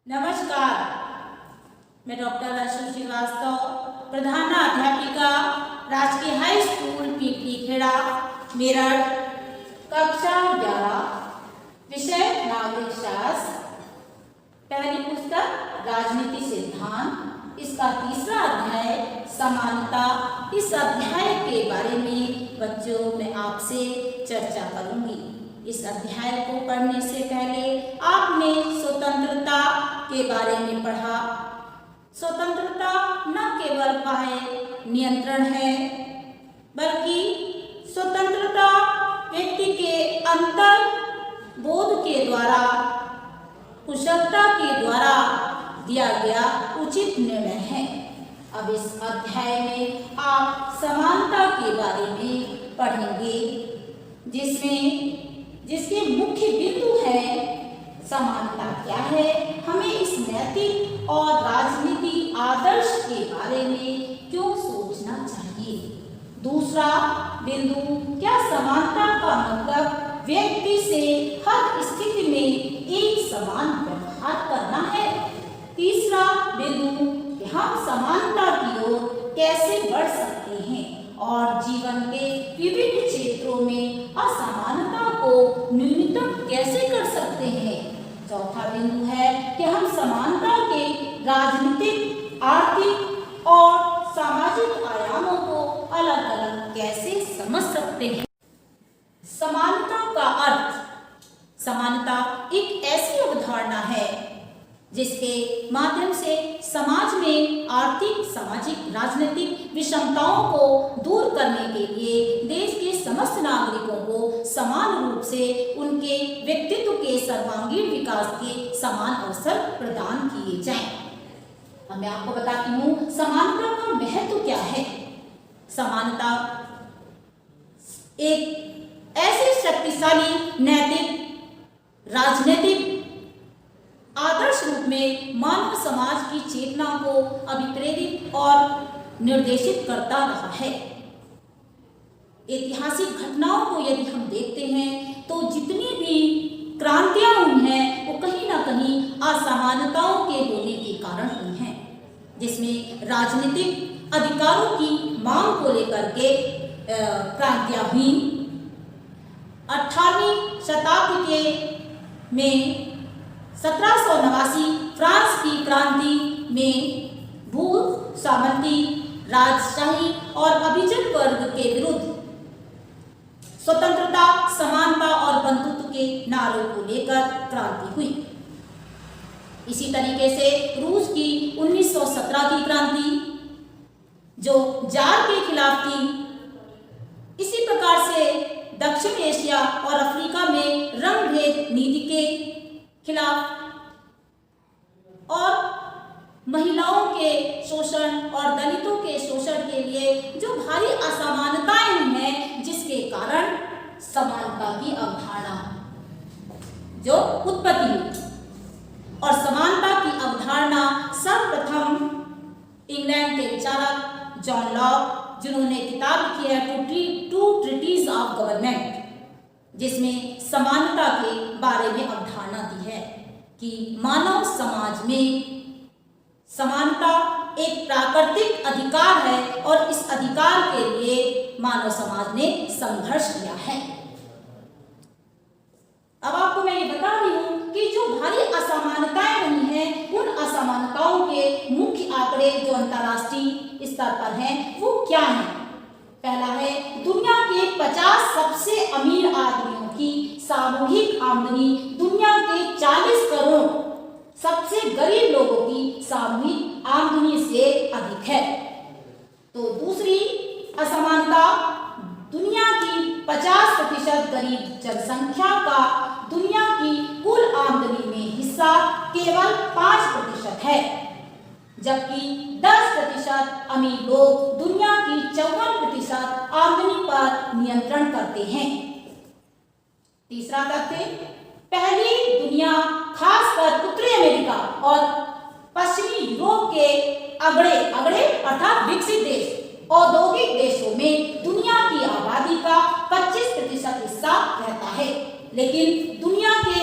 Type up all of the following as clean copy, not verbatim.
नमस्कार, मैं डॉक्टर अशु श्रीवास्तव, प्रधानाध्यापिका, राजकीय हाई स्कूल पीपली खेड़ा, मेरठ, कक्षा 11, विषय नागरिक शास्त्र, पहली पुस्तक राजनीति सिद्धांत, इसका तीसरा अध्याय समानता। इस अध्याय के बारे में बच्चों मैं आपसे चर्चा करूंगी। इस अध्याय को पढ़ने से पहले आपने स्वतंत्रता के बारे में पढ़ा। स्वतंत्रता न केवल बाह्य नियंत्रण है, बल्कि स्वतंत्रता व्यक्ति के अंतर बोध के द्वारा, कुशलता के द्वारा दिया गया उचित निर्णय है। अब इस अध्याय में आप समानता के बारे में पढ़ेंगे, जिसके मुख्य बिंदु है समानता क्या है, हमें इस नैतिक और राजनीति आदर्श के बारे में क्यों सोचना चाहिए। दूसरा बिंदु, क्या समानता का मतलब व्यक्ति से हर स्थिति में एक समान व्यवहार करना है। तीसरा बिंदु, कि हम समानता की ओर कैसे बढ़ सकते हैं और जीवन के विभिन्न क्षेत्रों में असमानता को न्यूनतम कैसे कर सकते हैं। चौथा बिंदु है कि हम समानता के राजनीतिक, आर्थिक और सामाजिक आयामों को अलग अलग कैसे समझ सकते हैं। समानता का अर्थ, समानता एक ऐसी अवधारणा है जिसके माध्यम से समाज में आर्थिक, सामाजिक, राजनीतिक विषमताओं को दूर करने के लिए देश के समस्त नागरिकों को समान रूप से उनके व्यक्तित्व के सर्वांगीण विकास के समान अवसर प्रदान किए जाएं। अब मैं आपको बताती हूँ समानता का महत्व क्या है। समानता एक ऐसी शक्तिशाली नैतिक, राजनीतिक आदर्श रूप में मानव समाज की चेतना को अभिप्रेरित और निर्देशित करता रहा है। ऐतिहासिक घटनाओं को यदि हम देखते हैं तो जितनी भी क्रांतियां हुई हैं वो कहीं ना कहीं असमानताओं के होने के कारण हुई हैं, जिसमें राजनीतिक अधिकारों की मांग को लेकर के क्रांतियां हुई। 18वीं शताब्दी के में 1789 फ्रांस की क्रांति में भू सामंती, राजशाही और अभिजात वर्ग के विरुद्ध स्वतंत्रता, समानता और बंधुत्व के नारों को लेकर क्रांति हुई। इसी तरीके से रूस की 1917 की क्रांति जो जार के खिलाफ थी, इसी प्रकार से दक्षिण एशिया और अफ्रीका में रंग भेद नीति के खिलाफ और महिलाओं के शोषण और दलितों के शोषण के लिए जो भारी असमानताएं हुई हैं, जिसके कारण समानता की अवधारणा जो उत्पत्ति हुई। और समानता की अवधारणा सर्वप्रथम इंग्लैंड के विचारक जॉन लॉक, जिन्होंने किताब लिखी है टू ट्रीटीज ऑफ गवर्नमेंट, जिसमें समानता के बारे में अवधारणा दी है कि मानव समाज में समानता एक प्राकृतिक अधिकार है और इस अधिकार के लिए मानव समाज ने संघर्ष किया है। अब आपको मैं ये बता रही हूं कि जो भारी असमानताएं बनी हैं, उन असमानताओं के मुख्य आंकड़े जो अंतर्राष्ट्रीय स्तर पर हैं वो क्या हैं। पहला है, दुनिया के 50 सबसे अमीर आदमियों की सामूहिक आमदनी दुनिया के 40 करोड़ सबसे गरीब लोगों की सामूहिक आमदनी से अधिक है। तो दूसरी असमानता, दुनिया की 50% गरीब जनसंख्या का दुनिया की कुल आमदनी में हिस्सा केवल 5% है, जबकि 10% अमीर लोग दुनिया की 54% आमदनी पर नियंत्रण करते हैं। तीसरा तथ्य, पहली दुनिया, खासकर उत्तरी अमेरिका और पश्चिमी यूरोप के अगड़े अर्थात विकसित देश, औद्योगिक देशों में दुनिया की आबादी का 25% हिस्सा रहता है, लेकिन दुनिया के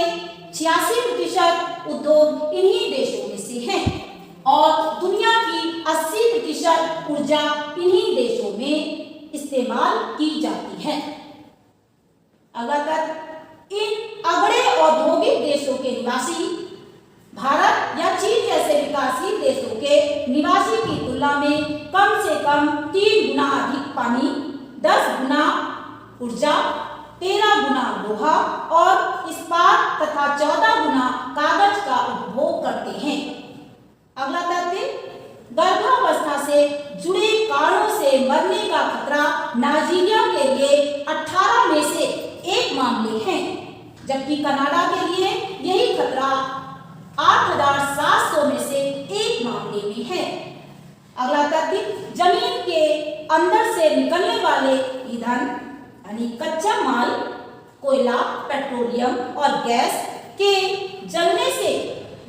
86% उद्योग इन्हीं देशों ऊर्जा इन्हीं देशों में इस्तेमाल की जाती है। अगर इन अगड़े औद्योगिक देशों के निवासी भारत या चीन जैसे विकासशील देशों के निवासी की तुलना में कम से कम 3 गुना अधिक पानी, 10 गुना ऊर्जा, 13 गुना लोहा और इस्पात तथा 14 गुना कागज का उपभोग करते हैं। अगला तथ्य, गर्भावस्था से जुड़े कारणों से मरने का खतरा नाइजीरिया के लिए 18 में से 1 मामले हैं, जबकि कनाडा के लिए यही खतरा 8,700 में से 1 मामले में है। अगला तथ्य, जमीन के अंदर से निकलने वाले ईंधन यानी कच्चा माल, कोयला, पेट्रोलियम और गैस के जलने से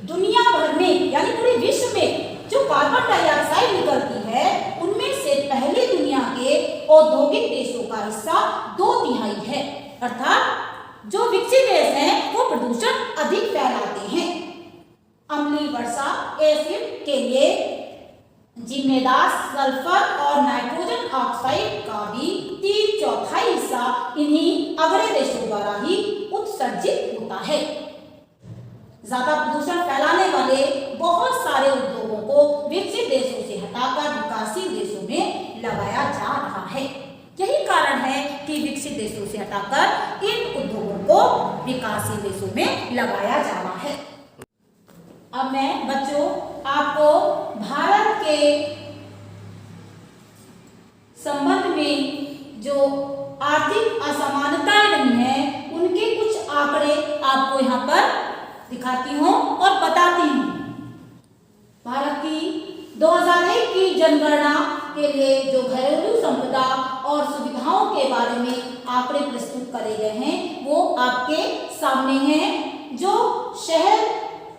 दुनिया भर में यानी पूरे विश्व में जो कार्बन डाइऑक्साइड निकलती है, उनमें से पहले दुनिया के औद्योगिक देशों का हिस्सा 2/3 है। अर्थात जो विकसित देश हैं वो प्रदूषण अधिक फैलाते हैं। अम्लीय वर्षा एसिड के लिए जिम्मेदार सल्फर और नाइट्रोजन ऑक्साइड का भी 3/4 हिस्सा इन्हीं अगड़े देशों द्वारा ही उत्सर्जित होता है। ज्यादा प्रदूषण फैलाने वाले बहुत सारे उद्योगों को विकसित देशों से हटाकर विकासशील देशों में लगाया जा रहा है। यही कारण है कि विकसित देशों से हटाकर इन उद्योगों को विकासशील देशों में लगाया जा रहा है। अब मैं बच्चों आपको भारत के संबंध में जो आर्थिक असमानताएं रही हैं, उनके कुछ आंकड़े आपको यहाँ पर दिखाती हूँ और बताती हूँ। भारत की 2001 की जनगणना के लिए जो घरेलू संपदा और सुविधाओं के बारे में आंकड़े प्रस्तुत करे गए हैं, वो आपके सामने हैं। जो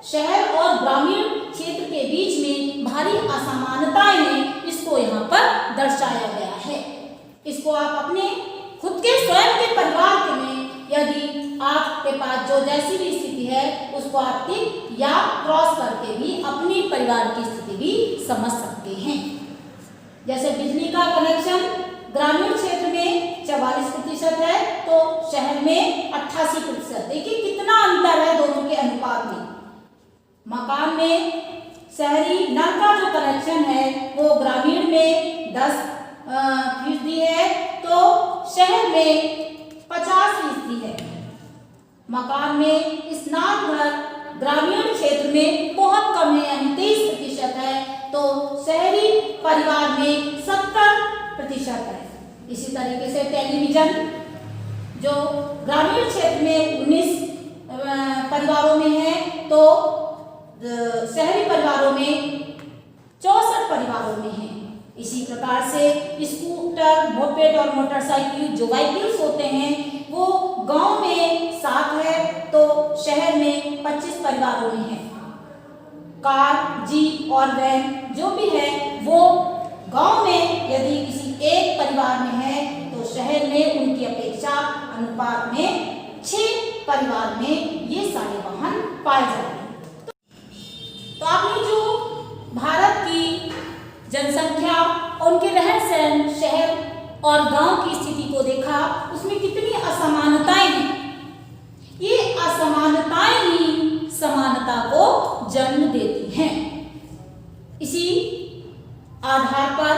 शहर और ग्रामीण क्षेत्र के बीच में भारी असमानताएं हैं, इसको यहाँ पर दर्शाया गया है। इसको आप अपने खुद के स्वयं के परिवार के में यदि आपके पास जो जैसी भी स्थिति है, उसको आप टिक या क्रॉस करके भी अपनी परिवार की स्थिति भी समझ सकते हैं। जैसे बिजली का कनेक्शन ग्रामीण क्षेत्र में 44% है, तो शहर में 88%। देखिए कितना अंतर है दोनों के अनुपात में। मकान में शहरी नल का जो कनेक्शन है वो ग्रामीण में 10% है, तो शहर में 50% है। मकान में स्नान घर ग्रामीण क्षेत्र में बहुत कम है, यानी 23% है, तो शहरी परिवार में 70% है। इसी तरीके से टेलीविजन जो ग्रामीण क्षेत्र में 19 परिवारों में है, तो शहरी परिवारों में 64 परिवारों में है। इसी प्रकार से स्कूटर, मोपेड और मोटरसाइकिल जो व्हीकल्स होते हैं, वो गांव में 7 है, तो शहर में 25 परिवारों में है। कार, जीप और वैन जो भी है, वो गांव में यदि किसी एक परिवार में है, तो शहर में उनकी अपेक्षा अनुपात में 6 परिवार में ये सारे वाहन पाए जाते हैं। तो आपने जो भारत की जनसंख्या, उनके रहन सहन, शहर और गांव की स्थिति को देखा, उसमें कितनी असमानताएं हैं। ये असमानताएं ही समानता को जन्म देती हैं। इसी आधार पर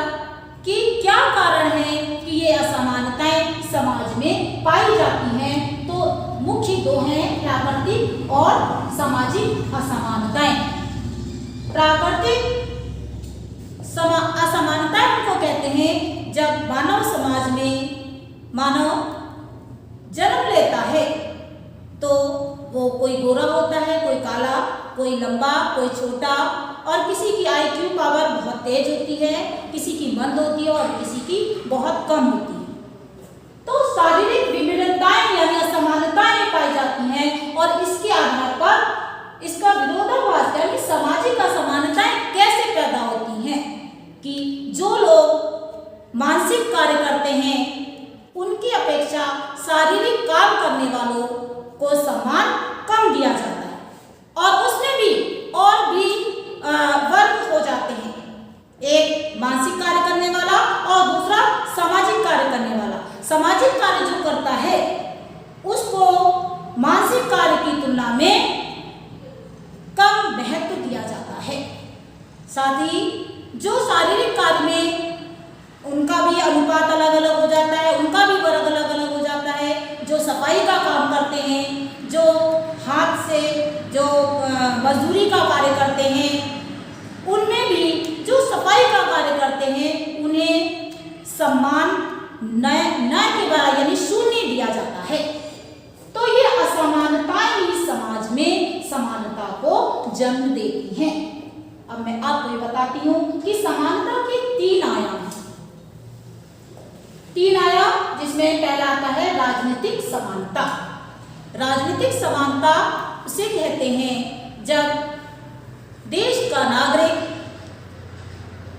कि क्या कारण है कि ये असमानताएं समाज में पाई जाती हैं, तो मुख्य 2 हैं, प्राकृतिक और सामाजिक असमानताएं। प्राकृतिक असमानता को कहते हैं जब मानव समाज में मानव जन्म लेता है, तो वो कोई गोरा होता है, कोई काला, कोई लंबा, कोई छोटा, और किसी की IQ पावर बहुत तेज होती है, किसी की मंद होती है और किसी की बहुत कम होती है। तो शारीरिक विभिन्नताएं यानी असमानताएं पाई जाती हैं, और इसके आधार पर इसका विरोधाभास यानी सामाजिक असमानताएं कैसे पैदा होती हैं कि जो लोग मानसिक कार्य करते हैं, उनकी अपेक्षा शारीरिक काम करने वालों को सम्मान कम दिया जाता है, और उसमें भी और भी वर्ग हो जाते हैं। एक मानसिक कार्य करने साथ ही जो शारीरिक कार्य में उनका भी अनुपात अलग अलग हो जाता है, उनका भी वर्ग अलग अलग हो जाता है। जो सफाई का काम करते हैं, जो हाथ से जो मजदूरी का कार्य करते हैं, उनमें भी जो सफाई का कार्य करते हैं उन्हें सम्मान न के बराबर यानी शून्य दिया जाता है। तो ये असमानताएं ही समाज में समानता को जन्म देती हैं। अब मैं आपको ये बताती हूँ कि समानता के 3 आयाम हैं। 3 आयाम, जिसमें पहला आता है राजनीतिक समानता। राजनीतिक समानता उसे कहते हैं जब देश का नागरिक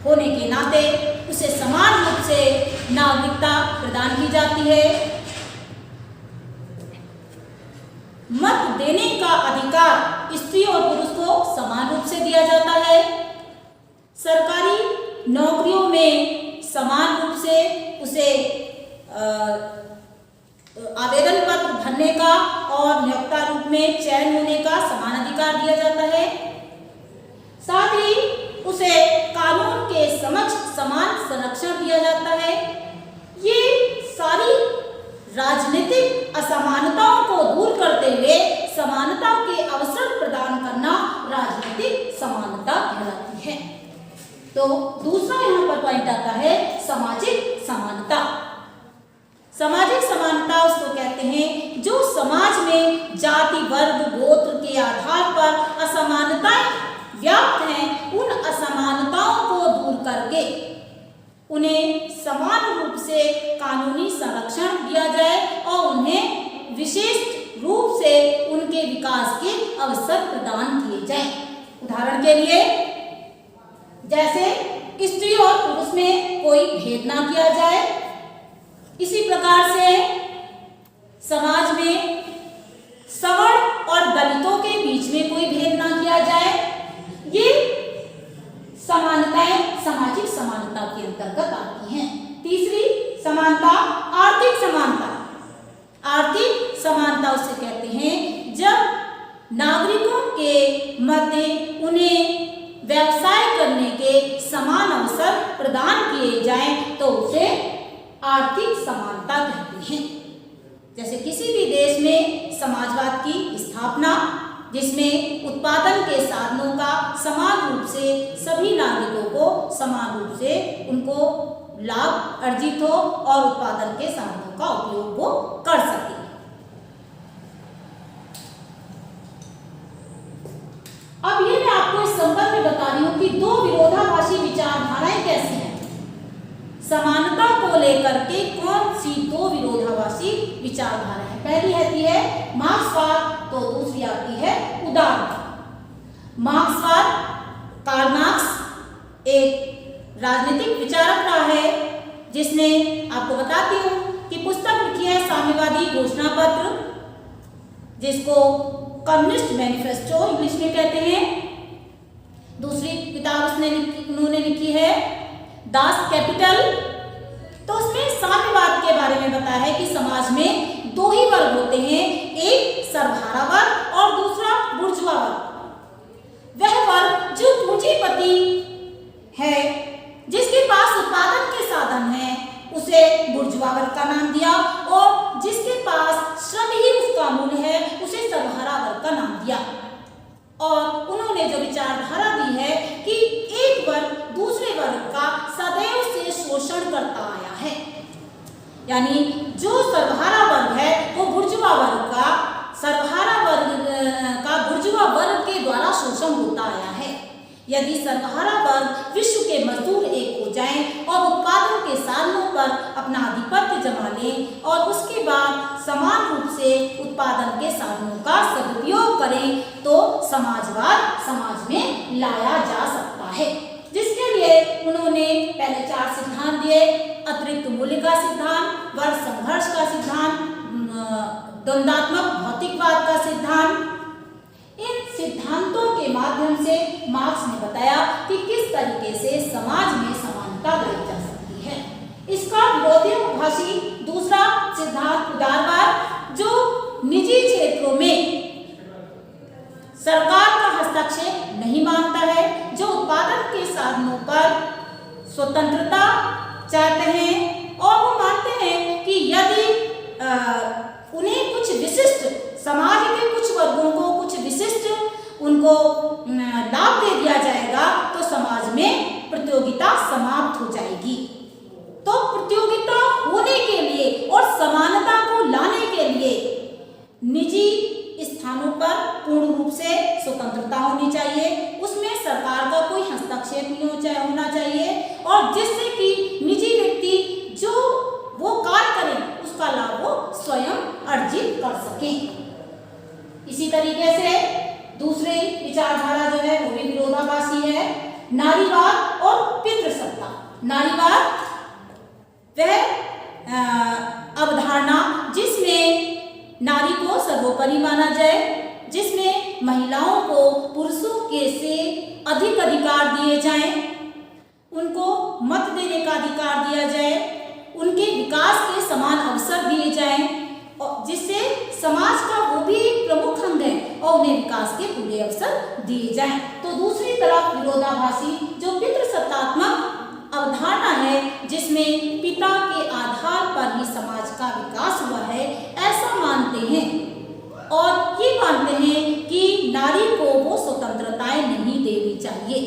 होने के नाते उसे समान रूप से नागरिकता प्रदान की जाती है। मत देने का अधिकार स्त्री और पुरुष को समान रूप से दिया जाता है। सरकारी नौकरियों में समान रूप से उसे आवेदन पत्र भरने का और नियोक्ता रूप में चयन होने का समान अधिकार दिया जाता है। साथ ही उसे कानून के समक्ष समान संरक्षण दिया जाता है। ये सारी राजनीतिक असमानताओं को दूर करते हुए समानता के अवसर प्रदान करना राजनीतिक समानता कहलाती है। तो दूसरा यहाँ पर पॉइंट आता है सामाजिक समानता। सामाजिक समानता उसको कहते हैं जो समाज में जाति, वर्ग, गोत्र के आधार पर असमानताएं व्याप्त हैं, उन असमानताओं को दूर करके उन्हें समान रूप से कानूनी संरक्षण दिया जाए और उन्हें विशेष रूप से उनके विकास के अवसर प्रदान किए जाएं। उदाहरण के लिए जैसे स्त्री और पुरुष में कोई भेद ना किया जाए, इसी प्रकार से समाज में सवर्ण और दलितों के बीच में कोई भेद ना किया जाए। ये समानताएं सामाजिक समानता के अंतर्गत आती हैं। तीसरी समानता आर्थिक समानता। आर्थिक समानता उसे कहते हैं जब नागरिकों के मध्य उन्हें व्यवसाय करने के समान अवसर प्रदान किए जाएं तो उसे आर्थिक समानता कहते हैं। जैसे किसी भी देश में समाजवाद की स्थापना, जिसमें उत्पादन के साधनों का समान रूप से सभी नागरिकों को समान रूप से उनको लाभ अर्जित हो और उत्पादन के साधनों का उपयोग वो कर सके। अब ये मैं आपको इस संबंध में बता रही हूँ कि 2 विरोधाभासी विचारधाराएं कैसी हैं। समानता को लेकर के कौन सी 2 विरोधाभासी विचारधाराएं हैं। पहली आती है मार्क्सवाद, तो दूसरी आती है उदारवाद। मार्क्सवाद, कार्ल मार्क्स एक राजनीतिक विचारक रहा है जिसने, आपको बताती हूँ कि पुस्तक लिखी है साम्यवादी घोषणा पत्र, जिसको कम्युनिस्ट मैनिफेस्टो इंग्लिश में कहते हैं। दूसरी किताब उन्होंने लिखी है दास कैपिटल। तो उसमें साम्यवाद के बारे में बताया है कि समाज में 2 ही वर्ग होते हैं, एक सर्वहारा वर्ग और दूसरा बुर्जुआ वर्ग। वह वर्ग जो पूंजीपति है, जिसके पास उत्पादन के साधन हैं, उसे बुर्जुआ वर्ग का नाम दिया, और जिसके पास श्रम ही उसका मूल है उसे सर्वहारा वर्ग का नाम दिया। और उन्होंने जो विचारधारा दी है कि एक वर्ग दूसरे वर्ग का सदैव से शोषण करता आया है, यानी जो सर्वहारा वर्ग है वो बुर्जुआ वर्ग का, सर्वहारा वर्ग का बुर्जुआ वर्ग के द्वारा शोषण होता आया है। यदि सर्वहारा वर्ग विश्व के मजदूर एक हो जाएं और उत्पादन के साधनों पर अपना आधिपत्य जमा लें और उसके बाद समान रूप से उत्पादन के साधनों का सदुपयोग करें तो समाजवाद समाज में लाया जा सकता है। जिसके लिए उन्होंने पहले 4 सिद्धांत दिए: अतिरिक्त मूल्य का सिद्धांत, वर्ग संघर्ष का सिद्धांत, द्वंद्वात्मक भौतिकवाद का सिद्धांत। इन सिद्धांतों के माध्यम से मार्क्स ने बताया कि किस तरीके से समाज में समानता लाई जा सकती है। इसका विरोधाभासी दूसरा सिद्धांत उदारवाद, जो निजी क्षेत्रों में सरकार का हस्तक्षेप नहीं मानता है, जो उत्पादन के स्वतंत्रता चाहते हैं और वो मानते हैं कि यदि उन्हें कुछ विशिष्ट, समाज के कुछ वर्गों को कुछ विशिष्ट उनको लाभ दे दिया जाएगा तो समाज में प्रतियोगिता समाप्त हो जाएगी। तो प्रतियोगिता होने के लिए और समानता को लाने के लिए निजी स्थानों पर पूर्ण रूप से स्वतंत्रता होनी चाहिए, उसमें सरकार का कोई हस्तक्षेप नहीं होना चाहिए और जिससे कि निजी व्यक्ति जो वो कार्य करें उसका लाभ वो स्वयं अर्जित कर सकें। इसी तरीके से दूसरी विचारधारा जो है वो भी विरोधाभासी है, नारीवाद और पितृसत्ता। नारीवाद वह अवधारणा जिसमें नारी को सर्वोपरि माना जाए, जिसमें महिलाओं को पुरुषों के से अधिक अधिकार दिए जाएं, उनको मत देने का अधिकार दिया जाए, उनके विकास के समान अवसर दिए जाएं और जिससे समाज का वो भी एक प्रमुख अंग है और उन्हें विकास के पूरे अवसर दिए जाएं। तो दूसरी तरफ विरोधाभासी जो पितृसत्तात्मक अवधारणा है जिसमें पिता के आधार पर ही समाज का विकास हुआ है, ऐसा मानते हैं और ये मानते हैं कि नारी को वो स्वतंत्रताएं नहीं देनी चाहिए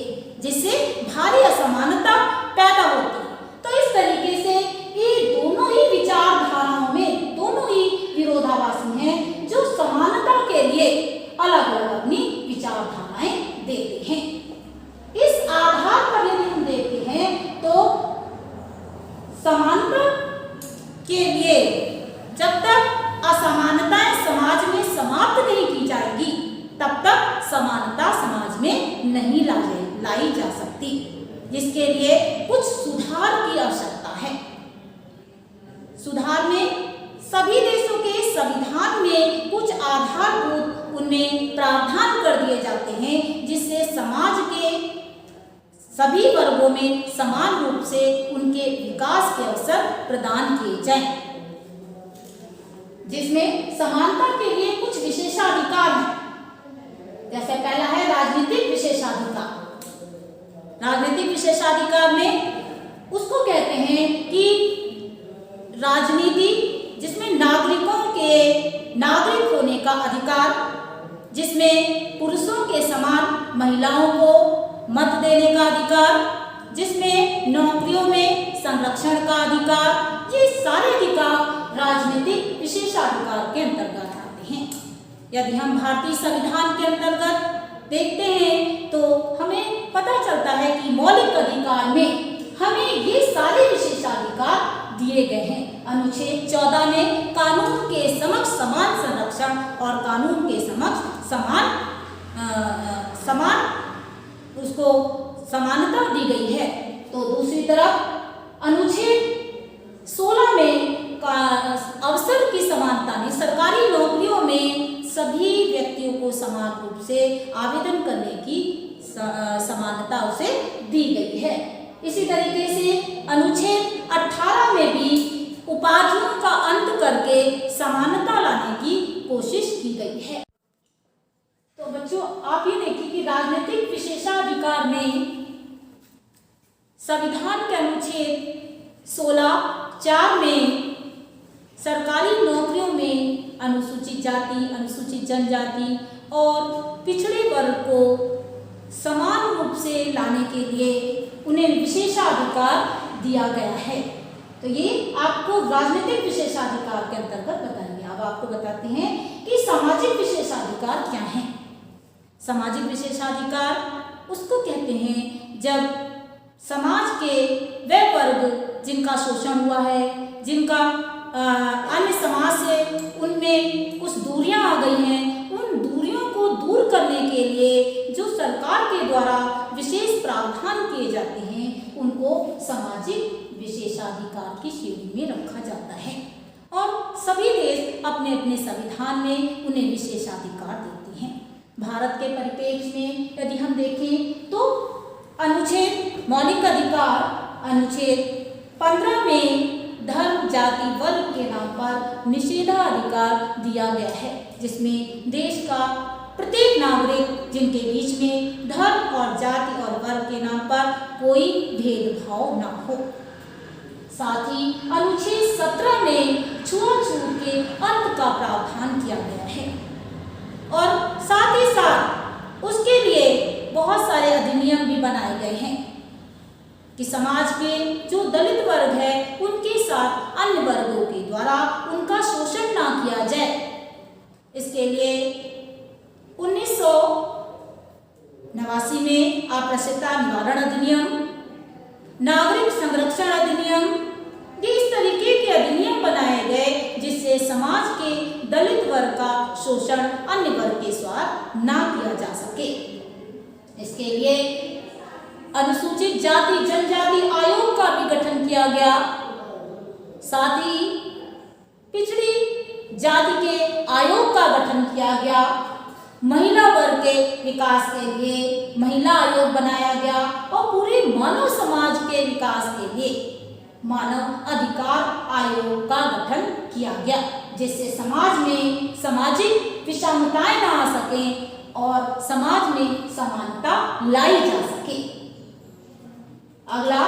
जिससे भारी असमानता पैदा होती है। तो इस तरीके से ये दोनों ही विचारधाराओं में दोनों ही विरोधाभासी हैं जो समानता के लिए अलग अलग अपनी विचारधाराएं देते हैं। इस आधार पर यदि हम देखते हैं तो समानता के लिए जब तक असमानताएं समाज में समाप्त नहीं की जाएगी तब तक समानता समाज में नहीं लाई जा सकती, जिसके लिए कुछ सुधार की आवश्यकता है। सुधार में सभी देशों के संविधान में कुछ आधारभूत उनमें प्रावधान कर दिए जाते हैं जिससे समाज के सभी वर्गों में समान रूप से उनके विकास के अवसर प्रदान किए जाएं, जिसमें समानता के लिए कुछ विशेषाधिकार हैं। जैसे पहला है राजनीतिक विशेषाधिकार। राजनीतिक विशेषाधिकार में उसको कहते हैं कि राजनीति जिसमें नागरिकों के नागरिक होने का अधिकार, जिसमें पुरुषों के समान महिलाओं को मत देने का अधिकार, जिसमें नौकरियों में संरक्षण का अधिकार, ये सारे अधिकार राजनीतिक विशेषाधिकार के अंतर्गत आते हैं। यदि हम भारतीय संविधान के अंतर्गत देखते हैं तो हमें पता चलता है कि मौलिक अधिकार में हमें ये सारे विशेषाधिकार दिए गए हैं। अनुच्छेद 14 में कानून के समक्ष समान संरक्षण और कानून के समक्ष समान उसको समानता दी गई है। तो दूसरी तरफ अनुच्छेद 16 में अवसर की समानता में सरकारी नौकरियों में सभी व्यक्तियों को समान रूप से आवेदन करने की समानता उसे दी गई है। इसी तरीके से अनुच्छेद 18 में भी उपाधियों का अंत करके समानता लाने की कोशिश की गई है। तो बच्चों आप ये देखिए कि राजनीतिक विशेषाधिकार में संविधान के अनुच्छेद 16(4) में सरकारी नौकरियों में अनुसूचित जाति, अनुसूचित जनजाति और पिछड़े वर्ग को समान रूप से लाने के लिए उन्हें विशेषाधिकार दिया गया है। तो ये आपको राजनीतिक विशेषाधिकार के अंतर्गत बताएंगे। अब आपको बताते हैं कि सामाजिक विशेषाधिकार क्या है। सामाजिक विशेषाधिकार उसको कहते हैं जब समाज के वे वर्ग जिनका शोषण हुआ है, जिनका अन्य समाज से उनमें कुछ दूरियां आ गई हैं, उन दूरियों को दूर करने के लिए जो सरकार के द्वारा विशेष प्रावधान किए जाते हैं उनको सामाजिक विशेषाधिकार की श्रेणी में रखा जाता है और सभी देश अपने अपने संविधान में उन्हें विशेषाधिकार देते हैं। भारत के परिप्रेक्ष्य में यदि हम देखें तो अनुच्छेद मौलिक अधिकार अनुच्छेद 15 में धर्म, जाति, वर्ग के नाम पर निषेधाधिकार दिया गया है, जिसमें देश का प्रत्येक नागरिक जिनके बीच में धर्म और जाति और वर्ग के के नाम पर कोई भेदभाव न हो। साथ ही अनुच्छेद 17 में छुआछूत के अंत का प्रावधान किया गया है और साथ ही साथ उसके लिए बहुत सारे अधिनियम भी बनाए गए हैं कि समाज के जो दलित वर्ग है उनके साथ अन्य वर्गों के द्वारा उनका शोषण ना किया जाए। इसके लिए 1989 में अस्पृश्यता निवारण अधिनियम, नागरिक संरक्षण अधिनियम, ये इस तरीके के अधिनियम बनाए गए जिससे समाज के दलित वर्ग का शोषण अन्य वर्ग के साथ ना किया जा सके। इसके लिए अनुसूचित जाति जनजाति आयोग का भी गठन किया गया। साथ ही पिछड़ी जाति के आयोग का गठन किया गया। महिला वर्ग के विकास के लिए महिला आयोग बनाया गया और पूरे मानव समाज के विकास के लिए मानव अधिकार आयोग का गठन किया गया, जिससे समाज में सामाजिक विषमताएं ना आ सकें और समाज में समानता लाई जा सके। अगला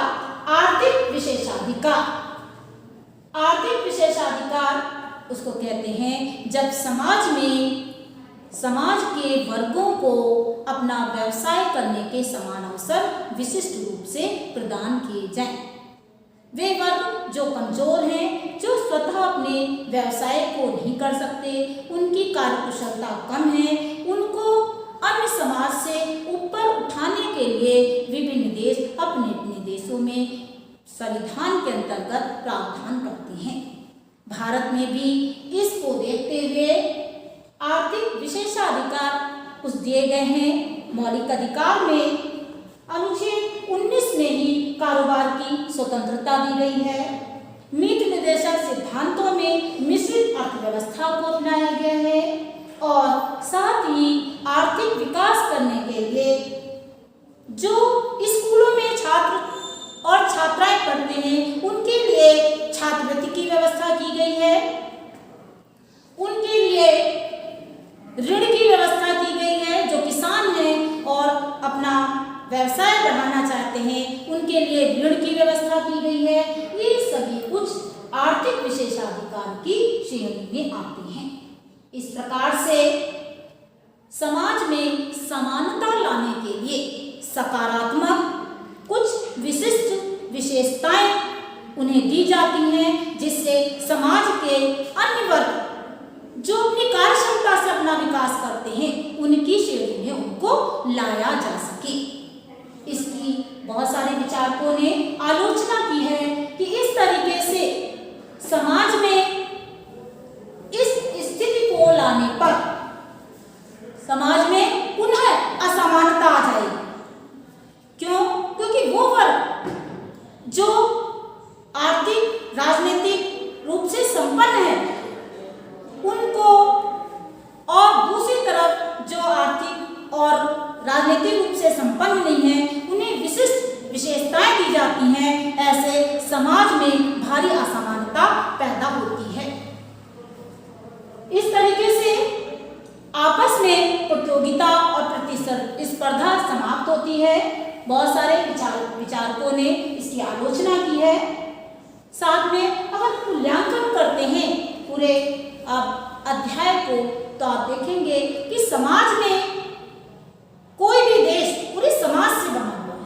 आर्थिक विशेषाधिकार। आर्थिक विशेषाधिकार उसको कहते हैं जब समाज में समाज के वर्गों को अपना व्यवसाय करने के समान अवसर विशिष्ट रूप से प्रदान किए जाएं। वे वर्ग जो कमजोर हैं, जो स्वतः अपने व्यवसाय को नहीं कर सकते, उनकी कार्यकुशलता कम है, उनको अन्य समाज से ऊपर उठाने के लिए विभिन्न देश अपने अपने देशों में संविधान के अंतर्गत प्रावधान करते हैं। भारत में भी इसको देखते हुए आर्थिक विशेषाधिकार कुछ दिए गए हैं। मौलिक अधिकार में अनुच्छेद 19 में ही कारोबार की स्वतंत्रता दी गई है। नीति निर्देशक सिद्धांतों में मिश्रित अर्थव्यवस्था को अपनाया गया है और साथ ही आर्थिक विकास करने के लिए जो स्कूलों में छात्र और छात्राएं पढ़ते हैं उनके लिए छात्रवृत्ति की व्यवस्था की गई है। उनके लिए ऋण की व्यवस्था की गई है। जो किसान हैं और अपना व्यवसाय बढ़ाना चाहते हैं उनके लिए ऋण की व्यवस्था की गई है। ये सभी कुछ आर्थिक विशेषाधिकार की श्रेणी में आते हैं। इस प्रकार से समाज में समानता लाने के लिए सकारात्मक कुछ विशिष्ट विशेषताएं उन्हें दी जाती हैं, जिससे समाज के अन्य वर्ग जो अपनी कार्यक्षमता से अपना विकास करते हैं उनकी श्रेणी में उनको लाया जा सके। इसकी बहुत सारे विचारकों ने आलोचना की है कि इस तरीके से समाज में इस स्थिति को लाने पर समाज में पुनः असमानता आ जाएगी। क्यों? क्योंकि वो वर्ग जो आर्थिक राजनीतिक रूप से संपन्न है उनको, और दूसरी तरफ जो आर्थिक और राजनीतिक रूप से संपन्न नहीं है उन्हें विशिष्ट विशेषताएं दी जाती हैं। ऐसे समाज में भारी असमानता पैदा होती है। इस तरीके से आपस में प्रतियोगिता और प्रतिस्पर्धा समाप्त होती है। बहुत सारे विचारकों ने इसकी आलोचना की है। साथ में अगर मूल्यांकन करते हैं पूरे अध्याय को तो आप देखेंगे कि समाज में कोई भी देश पूरे समाज से बना हुआ है,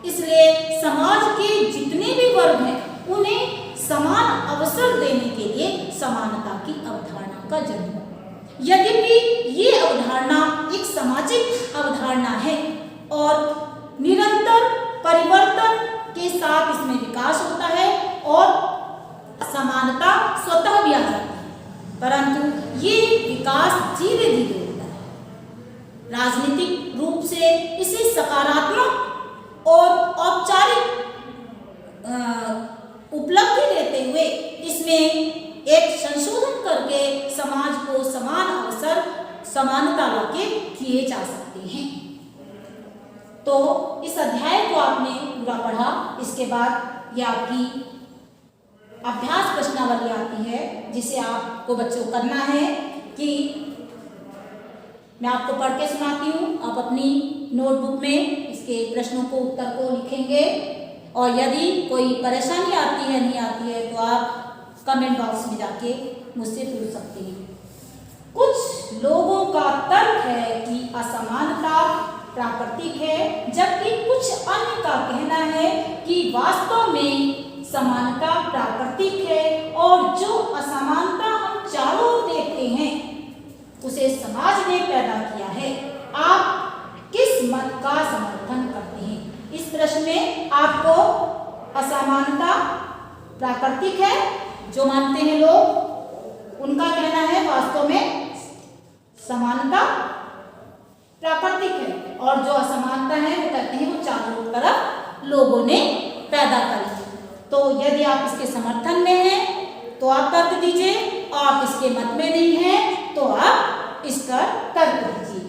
इसलिए समाज के जितने भी वर्ग हैं उन्हें समान अवसर देने के लिए समानता की अवधारणा का जन्म हुआ। यद्यपि ये अवधारणा एक सामाजिक अवधारणा है और निरंतर परिवर्तन के साथ इसमें विकास होता है और समानता स्वतः भी आ जाती है, परंतु ये विकास धीरे धीरे होता है। राजनीतिक रूप से इसे सकारात्मक और औपचारिक उपलब्धि देते हुए इसमें एक संशोधन करके समाज को समान अवसर समानता लाके किए जा सकते हैं। तो इस अध्याय को आपने पूरा पढ़ा। इसके बाद ये आपकी अभ्यास प्रश्नावली आती है जिसे आपको बच्चों करना है कि मैं आपको पढ़ के सुनाती हूँ, आप अपनी नोटबुक में इसके प्रश्नों को उत्तर को लिखेंगे और यदि कोई परेशानी आती है नहीं आती है तो आप कमेंट बॉक्स में जाके मुझसे पूछ सकते हैं। कुछ लोगों का तर्क है कि असमानता प्राकृतिक है, जबकि कुछ अन्य का कहना है कि वास्तव में समानता प्राकृतिक है और जो असमानता हम चारों ओर देखते हैं उसे समाज ने पैदा किया है। आप किस मत का समर्थन करते हैं? इस प्रश्न में आपको असमानता प्राकृतिक है जो मानते हैं लोग, उनका कहना है वास्तव में समानता प्राकृतिक है और जो असमानता है वो कहते हैं वो चारों तरफ लोगों ने पैदा करी। तो यदि आप इसके समर्थन में हैं तो आप तर्क दीजिए, आप इसके मत में नहीं हैं तो आप इसका तर्क दीजिए।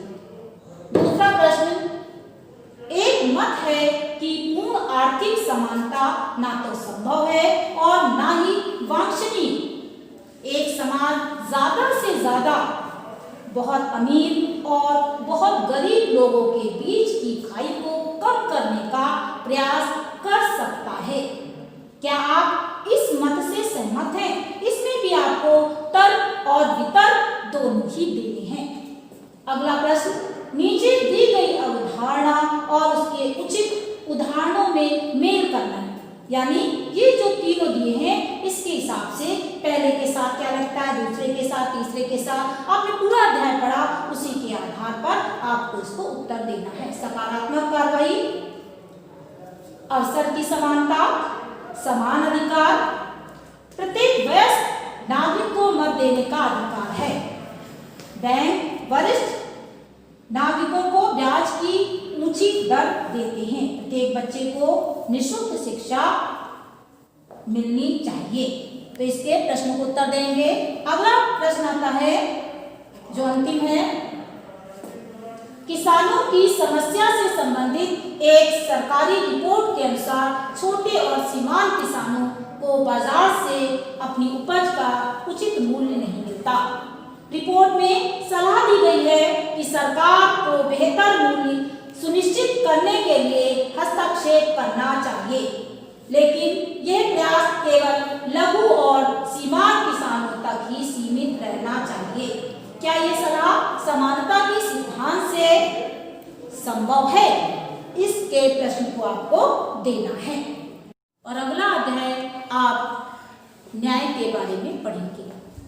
दूसरा प्रश्न, एक मत है कि पूर्ण आर्थिक समानता ना तो संभव है और ना ही वांछनीय। एक समाज ज्यादा से ज्यादा बहुत अमीर और बहुत गरीब लोगों के बीच की खाई को कम करने का प्रयास कर सकता है। क्या आप इस मत से सहमत हैं? इसमें भी आपको तर्क और वितर्क दोनों ही देने हैं। अगला प्रश्न, नीचे दी गई अवधारणा और उसके उचित उदाहरणों में मेल करना है, यानी ये जो तीनों दिए हैं इसके हिसाब से पहले के साथ क्या लगता है, दूसरे के साथ, तीसरे के साथ आपने पूरा अध्याय पढ़ा, उसी के आधार पर आपको इसको उत्तर देना है। सकारात्मक कार्रवाई, अवसर की समानता, समान अधिकार, प्रत्येक वयस्क नागरिक को मत देने का अधिकार है, बैंक वरिष्ठ नागरिकों को ब्याज की ऊंची दर देते हैं, प्रत्येक बच्चे को निःशुल्क शिक्षा मिलनी चाहिए। तो इसके प्रश्नों को उत्तर देंगे। अगला प्रश्न आता है जो अंतिम है, किसानों की समस्या से संबंधित एक सरकारी रिपोर्ट के अनुसार छोटे और सीमांत किसानों को बाजार से अपनी उपज का उचित मूल्य नहीं मिलता। रिपोर्ट में सलाह दी गई है कि सरकार को बेहतर मूल्य सुनिश्चित करने के लिए हस्तक्षेप करना चाहिए, लेकिन यह प्रयास केवल लघु और सीमांत किसानों तक ही सीमित रहना चाहिए। क्या ये सलाह समानता के सिद्धांत से संभव है? इसके प्रश्न को आपको देना है। और अगला अध्याय आप न्याय के बारे में पढ़ेंगे।